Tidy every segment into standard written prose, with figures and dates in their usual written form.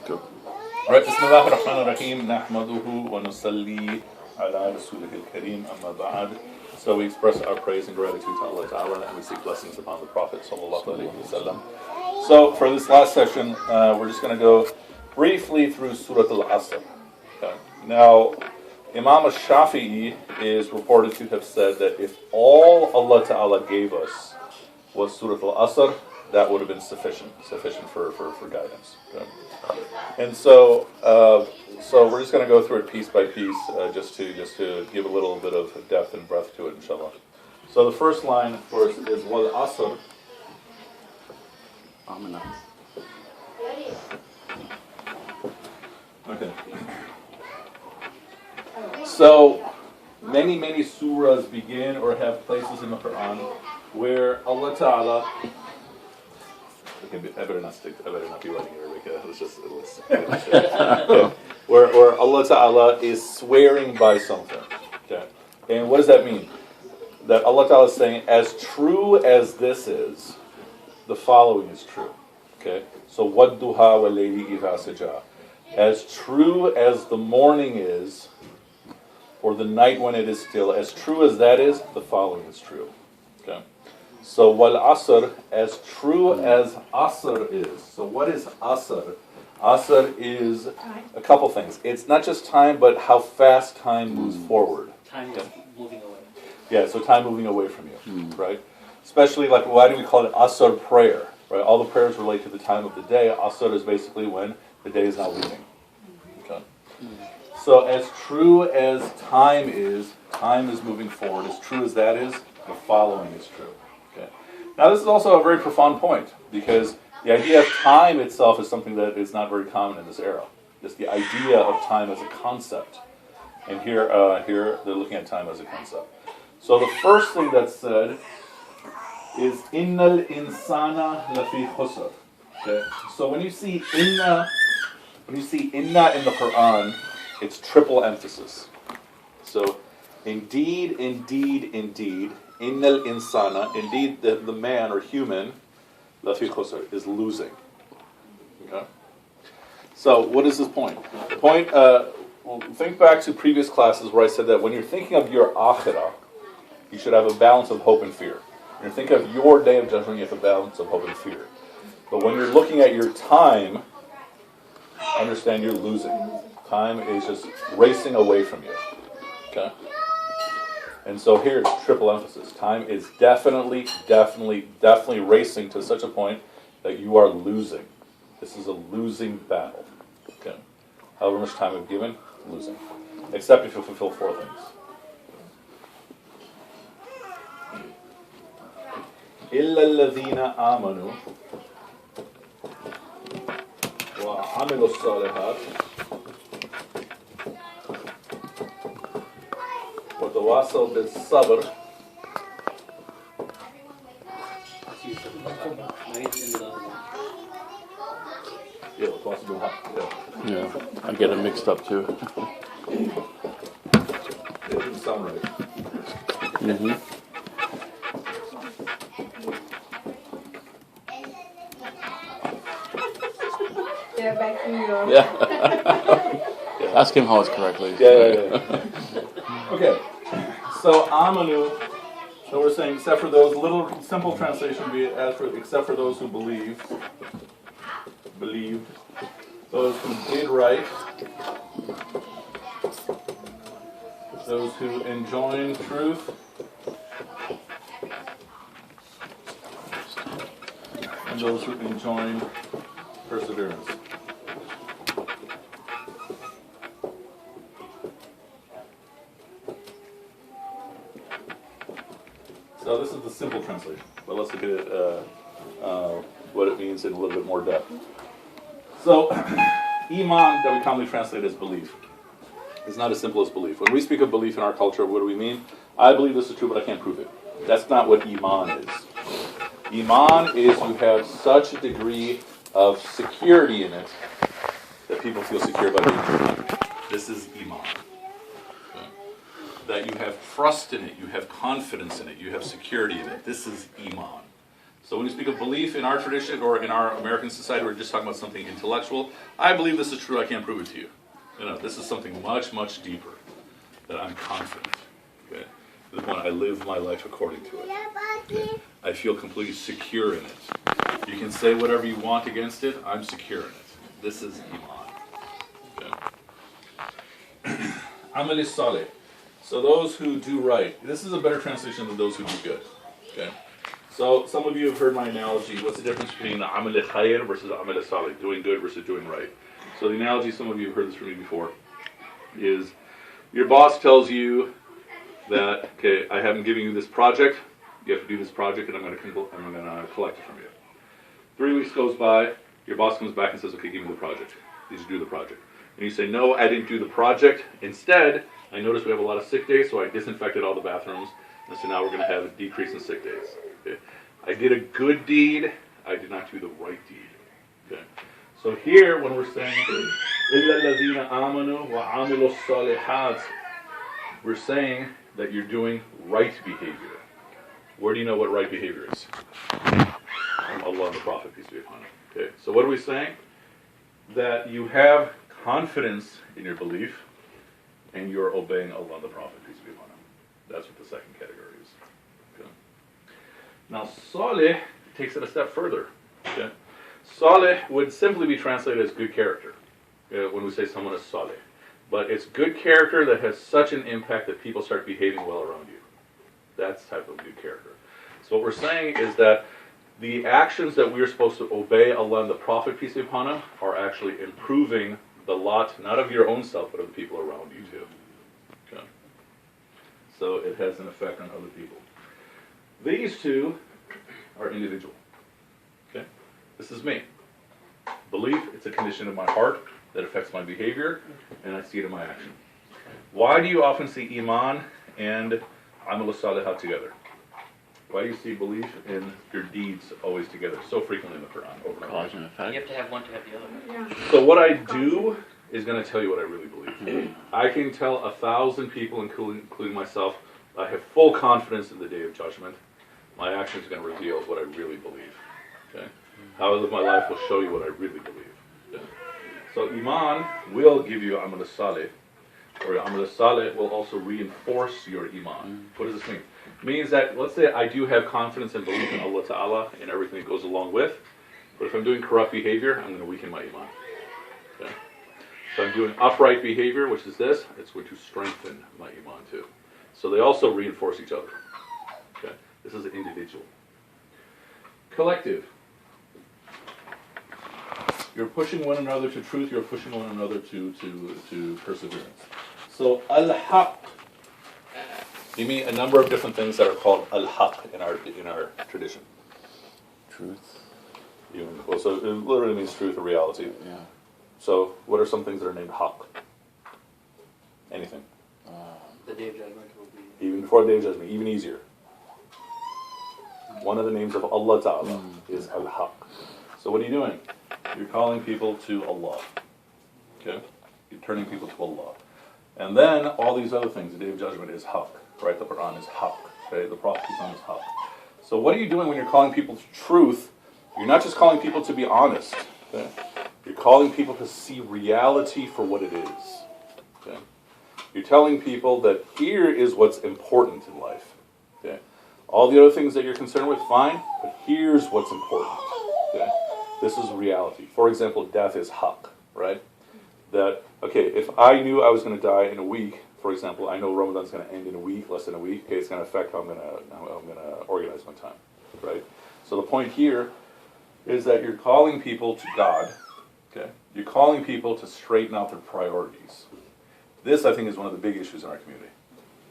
Go. Alright, Bismillah ar-Rahman ar-Rahim, nahmaduhu wa nusalli ala rasulihil kareem, amma ba'ad. So we express our praise and gratitude to Allah Ta'ala, and we seek blessings upon the Prophet Sallallahu Alaihi Wasallam. So for this last session, we're just going to go briefly through Surah Al-Asr. Okay. Now, Imam al-Shafi'i is reported to have said that if all Allah Ta'ala gave us was Surah Al-Asr, that would have been sufficient for guidance. Okay. And so we're just going to go through it piece by piece, just to give a little bit of depth and breadth to it, inshallah. So the first line, of course, is Wal Asr. Okay. So many surahs begin or have places in the Quran where Allah Ta'ala. I better not be writing Arabic. Where Allah Ta'ala is swearing by something. Okay. And what does that mean? That Allah Ta'ala is saying, as true as this is, the following is true. Okay. So وَالضُّحَى وَاللَّيْلِ إِذَا سَجَى. As true as the morning is, or the night when it is still, as true as that is, the following is true. Okay. So wal asr, as true as asr is. So what is asr? Asr is a couple things. It's not just time, but how fast time moves forward. Time is moving away. Yeah, so time moving away from you, right? Especially like, why do we call it asr prayer? Right? All the prayers relate to the time of the day. Asr is basically when the day is now leaving. Okay. So as true as time is moving forward. As true as that is, the following is true. Now this is also a very profound point, because the idea of time itself is something that is not very common in this era. Just the idea of time as a concept. And here they're looking at time as a concept. So the first thing that's said is Innal insana lafi khusr. Okay? So when you see inna in the Quran, it's triple emphasis. So indeed, Innal insana, indeed the man or human, lafi khusr, is losing. Okay? So what is this point? The point, well, think back to previous classes where I said that when you're thinking of your akhirah, you should have a balance of hope and fear. When you think of your day of judgment, you have a balance of hope and fear. But when you're looking at your time, understand you're losing. Time is just racing away from you. Okay? And so here it's triple emphasis. Time is definitely racing to such a point that you are losing. This is a losing battle. Okay. However much time we've given, losing. Except if you fulfill four things. إِلَّا الَّذِينَ آمَنُوا وَعَمِلُوا الصَّالِحَاتِ وتواصل بالصبر. Yeah, I get it mixed up too. It didn't sound right. Mm-hmm. Yeah, back to New York. Yeah. Ask him how it's correctly. Yeah. Okay. So amanu. So we're saying, except for those, little simple translation be except for those who believed, those who did right, those who enjoin truth, and those who enjoin perseverance. So this is the simple translation, but let's look at it, what it means in a little bit more depth. So, iman, that we commonly translate as belief, is not as simple as belief. When we speak of belief in our culture, what do we mean? I believe this is true, but I can't prove it. That's not what iman is. Iman is you have such a degree of security in it that people feel secure about being iman. This is iman. That you have trust in it, you have confidence in it, you have security in it. This is iman. So when you speak of belief in our tradition or in our American society, we're just talking about something intellectual. I believe this is true. I can't prove it to you. This is something much, much deeper that I'm confident. Okay? To the point I live my life according to it. Okay? I feel completely secure in it. You can say whatever you want against it. I'm secure in it. This is Iman. Okay? Amal salih. So those who do right. This is a better translation than those who do good. Okay? So some of you have heard my analogy. What's the difference between amal khayr versus amal salih? Doing good versus doing right. So the analogy, some of you have heard this from me before, is your boss tells you that, okay, I haven't given you this project. You have to do this project, and I'm going to collect it from you. 3 weeks goes by. Your boss comes back and says, okay, give me the project. Did you do the project? And you say, no, I didn't do the project. Instead, I noticed we have a lot of sick days, so I disinfected all the bathrooms. And so now we're going to have a decrease in sick days. Okay? I did a good deed. I did not do the right deed. Okay? So here, when we're saying, إِلَّا الَّذِينَ آمَنُوا وَعَمِلُوا الصَّالِحَاتِ, we're saying that you're doing right behavior. Where do you know what right behavior is? From Allah and the Prophet, peace be upon him. Okay? So what are we saying? That you have confidence in your belief, and you're obeying Allah and the Prophet, peace be upon him. That's what the second category is. Okay? Now, salih takes it a step further. Okay? Salih would simply be translated as good character when we say someone is salih. But it's good character that has such an impact that people start behaving well around you. That's the type of good character. So what we're saying is that the actions that we're supposed to obey Allah and the Prophet, peace be upon him, are actually improving the lot, not of your own self, but of the people around you too. Okay? So it has an effect on other people. These two are individual. Okay? This is me. Belief, it's a condition of my heart that affects my behavior, and I see it in my action. Why do you often see Iman and Amal Salihat together? Why do you see belief in your deeds always together so frequently in the Quran? Over and Cause over. and effect. You have to have one to have the other. Yeah. So what I do is going to tell you what I really believe. I can tell 1,000 people, including myself, I have full confidence in the Day of Judgment. My actions are going to reveal what I really believe. Okay? How I live my life will show you what I really believe. Okay? So Iman will give you Amal Salih, or Amal Salih will also reinforce your Iman. What does this mean? It means that, let's say I do have confidence and belief in Allah Ta'ala and everything that goes along with, but if I'm doing corrupt behavior, I'm going to weaken my Iman. Okay? So I'm doing upright behavior, which is this, it's going to strengthen my Iman too. So they also reinforce each other. Okay? This is an individual. Collective. You're pushing one another to truth, you're pushing one another to perseverance. So al-haq. You mean a number of different things that are called al-haq in our tradition. Truth. So it literally means truth or reality. Yeah. So what are some things that are named haq? Anything. The Day of Judgment will be. Even before the Day of Judgment, even easier. One of the names of Allah Ta'ala is al-haq. So what are you doing? You're calling people to Allah. Okay? You're turning people to Allah. And then all these other things, the Day of Judgment is haq. Right? The Quran is haq. Okay? The Prophet is haq. So what are you doing when you're calling people to truth? You're not just calling people to be honest. Okay? You're calling people to see reality for what it is. Okay? You're telling people that here is what's important in life. Okay? All the other things that you're concerned with, fine, but here's what's important. Okay? This is reality. For example, death is haq, right? That, okay, if I knew I was going to die in a week, for example, I know Ramadan's going to end in a week, less than a week, okay, it's going to affect how I'm going to organize my time, right? So the point here is that you're calling people to God, okay? You're calling people to straighten out their priorities. This, I think, is one of the big issues in our community,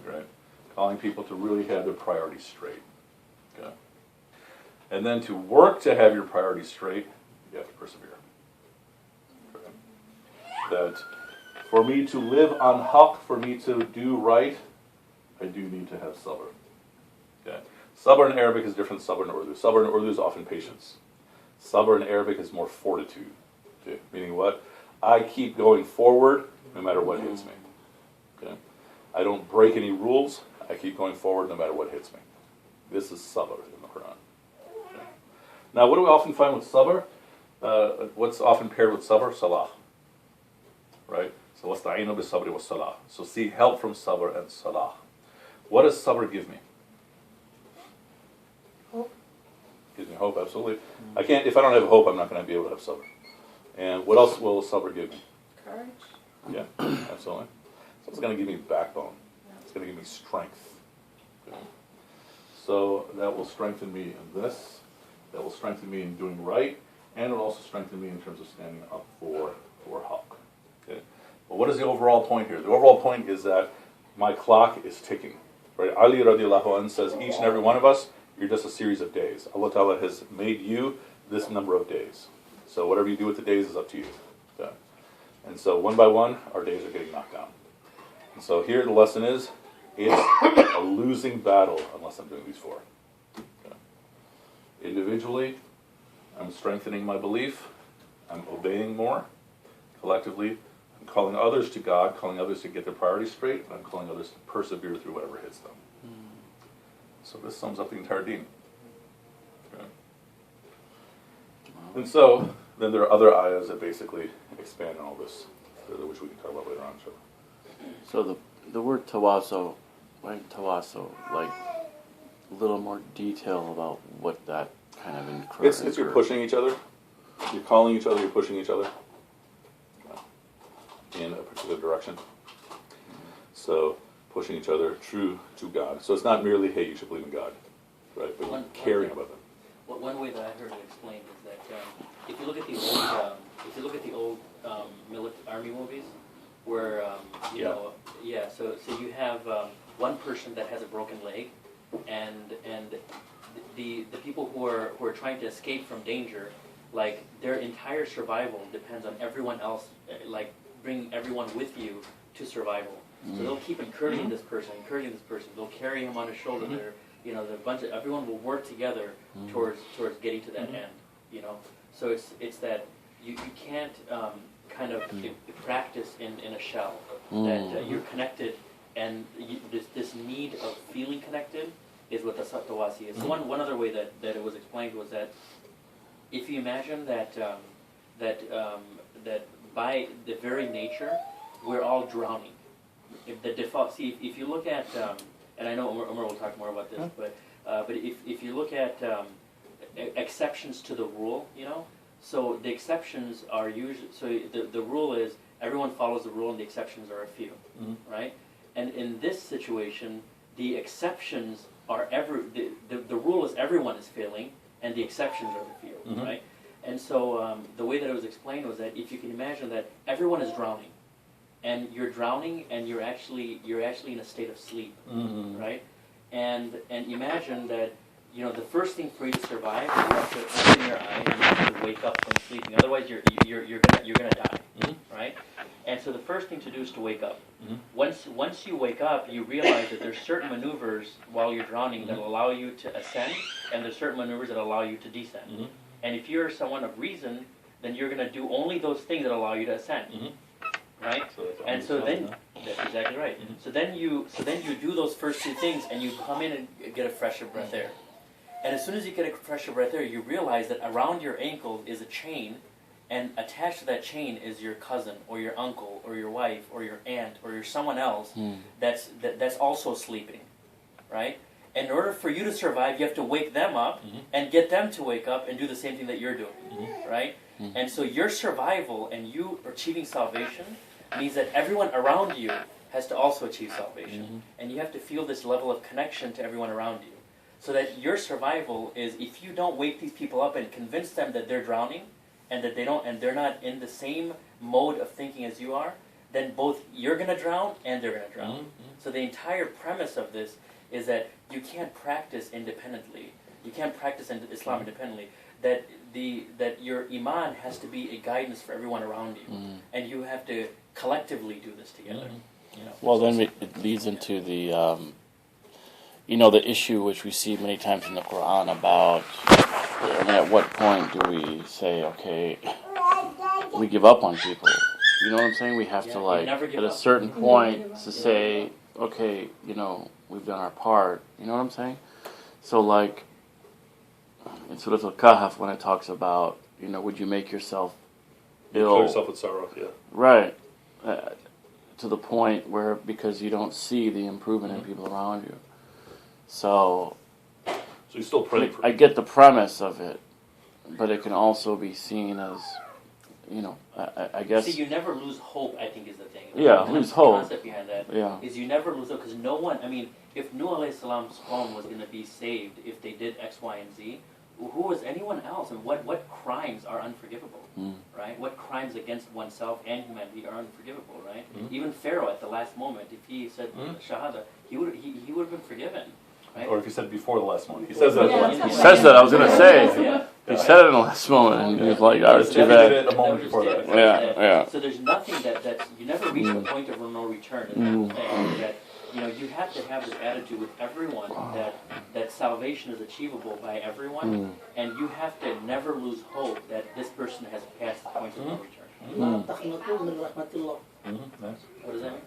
right? Calling people to really have their priorities straight, okay? And then to work to have your priorities straight, you have to persevere. Okay? That for me to live on haq, for me to do right, I do need to have sabr. Okay? Sabr in Arabic is different than sabr in Urdu. Sabr in Urdu is often patience. Sabr in Arabic is more fortitude. Okay? Meaning what? I keep going forward no matter what hits me. Okay? I don't break any rules. I keep going forward no matter what hits me. This is sabr in the Quran. Okay? Now, what do we often find with sabr? What's often paired with sabr? Salah. Right? So, wasta'inu bis-sabri was-salah. So, seek help from sabr and salah. What does sabr give me? Hope. Gives me hope, absolutely. I can't. If I don't have hope, I'm not going to be able to have sabr. And what else will sabr give me? Courage. Yeah, absolutely. So it's going to give me backbone. It's going to give me strength. Okay. So that will strengthen me in this. That will strengthen me in doing right, and it will also strengthen me in terms of standing up for haqq. Okay. But what is the overall point here? The overall point is that my clock is ticking. Right? Ali radiallahu anhu says, each and every one of us, you're just a series of days. Allah Ta'ala has made you this number of days. So whatever you do with the days is up to you. Okay. And so one by one, our days are getting knocked down. And so here the lesson is, it's a losing battle unless I'm doing these four. Okay. Individually, I'm strengthening my belief. I'm obeying more. Collectively, I'm calling others to God, calling others to get their priorities straight, and I'm calling others to persevere through whatever hits them. So this sums up the entire deen. Okay. And so, then there are other ayahs that basically expand on all this, which we can talk about later on. So the word tawaso, right? Tawaso, like a little more detail about what that kind of incurs. It's you're pushing each other, you're calling each other, you're pushing each other in a particular direction. So pushing each other true to God. So it's not merely, hey, you should believe in God, right? But caring about them. One way that I heard it explained is that if you look at the old army movies, where so you have one person that has a broken leg, and the people who are trying to escape from danger, like their entire survival depends on everyone else, like bringing everyone with you to survival. So they'll keep encouraging this person. They'll carry him on his shoulder. Everyone will work together towards getting to that end. So it's that you can't kind of practice in a shell that you're connected, and this need of feeling connected is what the tawasi is. So one other way that it was explained was that if you imagine that by the very nature we're all drowning. If the default, if you look at, and I know Omer will talk more about this, but if you look at exceptions to the rule, so the exceptions are usually, so the rule is everyone follows the rule and the exceptions are a few, right? And in this situation, the exceptions are the rule is everyone is failing and the exceptions are the few, right? And so the way that it was explained was that if you can imagine that everyone is drowning, and you're drowning, and you're actually in a state of sleep, right? And imagine that the first thing for you to survive, you have to open your eyes and you have to wake up from sleeping. Otherwise, you're gonna die, right? And so the first thing to do is to wake up. Once you wake up, you realize that there's certain maneuvers while you're drowning that will allow you to ascend, and there's certain maneuvers that allow you to descend. And if you're someone of reason, then you're gonna do only those things that allow you to ascend. Right, and so then that's exactly right. So then you do those first two things, and you come in and get a fresh of breath air. And as soon as you get a fresh of breath air, you realize that around your ankle is a chain, and attached to that chain is your cousin, or your uncle, or your wife, or your aunt, or your someone else that's also sleeping, right? And in order for you to survive, you have to wake them up and get them to wake up and do the same thing that you're doing, right? And so your survival and you achieving salvation means that everyone around you has to also achieve salvation. And you have to feel this level of connection to everyone around you. So that your survival is, if you don't wake these people up and convince them that they're drowning, and that they're not in the same mode of thinking as you are, then both you're going to drown and they're going to drown. So the entire premise of this is that you can't practice independently. You can't practice Islam independently. That your iman has to be a guidance for everyone around you, and you have to collectively do this together. Well, then it leads into the the issue which we see many times in the Quran about, at what point do we say, okay, we give up on people? You know what I'm saying? We have to, at a certain point to say, okay, we've done our part. You know what I'm saying? So, in Surah Al-Kahf when it talks about, would you make yourself ill? Kill yourself with sorrow, yeah. Right. To the point where, because you don't see the improvement in people around you. So you're still praying for I get the premise of it, but it can also be seen as, I guess. See, you never lose hope, I think, is the thing. Yeah, And lose the hope. concept behind that Yeah. is you never lose hope, because no one, if Nuh alayhi salam's qawm was going to be saved if they did X, Y, and Z, who was anyone else? And what crimes are unforgivable, right? What crimes against oneself and humanity are unforgivable, right? Even Pharaoh at the last moment, if he said shahada, he would have been forgiven, right? Or if he said before the last one. He says that at the last He moment. says that, I was going to say. Yeah. He said it in the last moment, and he was like, oh, it's too He did bad. it a moment before that. Yeah. So there's nothing that you never reach the point of no return. And that you have to have this attitude with everyone that salvation is achievable by everyone, and you have to never lose hope that this person has passed the point of no return. لا تقنطوا من رحمة الله. Nice. What does that mean?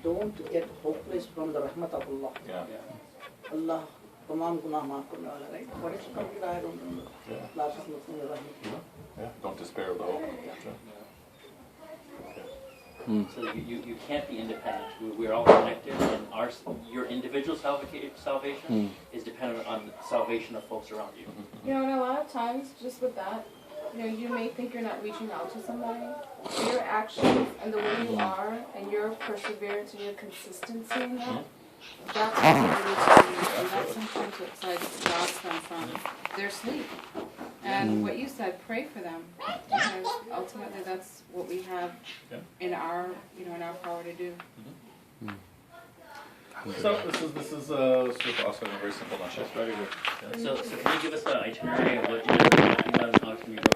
Don't get hopeless from the rahmat of Allah. Yeah. Allah तमाम गुनाह माफ करने वाला, right? What is it called? I don't remember. Yeah. لا تقنطوا من رحمة الله. Yeah. Don't despair of the hope. So you can't be independent. We're all connected, and your individual salvation is dependent on the salvation of folks around you. And a lot of times, just with that, you may think you're not reaching out to somebody, but your actions and the way you are, and your perseverance and your consistency in that, That's what they need to do, and that's sometimes what stops them from their sleep. And what you said, pray for them, because ultimately that's what we have in our power to do. So this is Surah Al-Asr in a very simple nutshell. So can you give us an itinerary of what you're talking about and how it can be broken